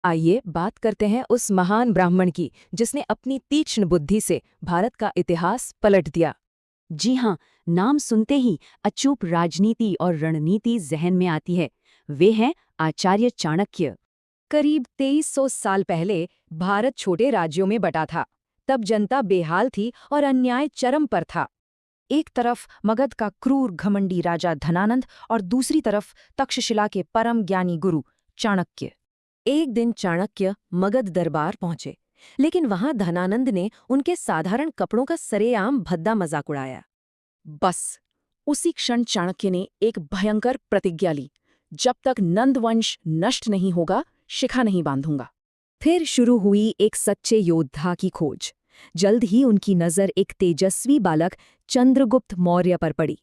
आइए बात करते हैं उस महान ब्राह्मण की जिसने अपनी तीक्ष्ण बुद्धि से भारत का इतिहास पलट दिया। जी हाँ, नाम सुनते ही अचूक राजनीति और रणनीति जहन में आती है। वे हैं आचार्य चाणक्य। करीब 2300 साल पहले भारत छोटे राज्यों में बटा था। तब जनता बेहाल थी और अन्याय चरम पर था। एक तरफ मगध का क्रूर घमंडी राजा धनानंद और दूसरी तरफ तक्षशिला के परम ज्ञानी गुरु चाणक्य। एक दिन चाणक्य मगध दरबार पहुंचे, लेकिन वहां धनानंद ने उनके साधारण कपड़ों का सरेआम भद्दा मजाक उड़ाया। बस उसी क्षण चाणक्य ने एक भयंकर प्रतिज्ञा ली, जब तक नंदवंश नष्ट नहीं होगा, शिखा नहीं बांधूंगा। फिर शुरू हुई एक सच्चे योद्धा की खोज। जल्द ही उनकी नजर एक तेजस्वी बालक चंद्रगुप्त मौर्य पर पड़ी।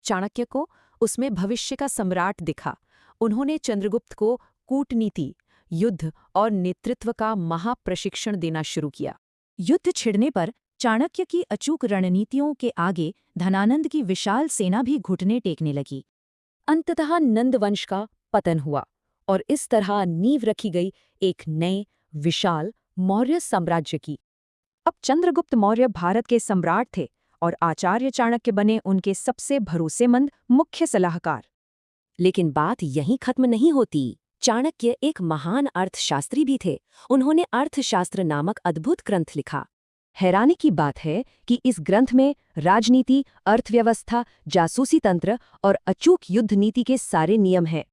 चाणक्य को उसमें भविष्य का सम्राट दिखा। उन्होंने चंद्रगुप्त को कूटनीति, युद्ध और नेतृत्व का महाप्रशिक्षण देना शुरू किया। युद्ध छिड़ने पर चाणक्य की अचूक रणनीतियों के आगे धनानंद की विशाल सेना भी घुटने टेकने लगी। अंततः नंदवंश का पतन हुआ और इस तरह नींव रखी गई एक नए विशाल मौर्य साम्राज्य की। अब चंद्रगुप्त मौर्य भारत के सम्राट थे और आचार्य चाणक्य बने उनके सबसे भरोसेमंद मुख्य सलाहकार। लेकिन बात यहीं खत्म नहीं होती। चाणक्य एक महान अर्थशास्त्री भी थे। उन्होंने अर्थशास्त्र नामक अद्भुत ग्रंथ लिखा। हैरानी की बात है कि इस ग्रंथ में राजनीति, अर्थव्यवस्था, जासूसी तंत्र और अचूक युद्ध नीति के सारे नियम हैं।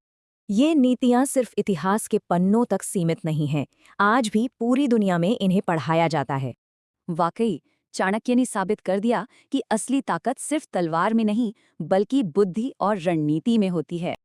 ये नीतियां सिर्फ इतिहास के पन्नों तक सीमित नहीं हैं, आज भी पूरी दुनिया में इन्हें पढ़ाया जाता है। वाकई, चाणक्य ने साबित कर दिया कि असली ताकत सिर्फ तलवार में नहीं, बल्कि बुद्धि और रणनीति में होती है।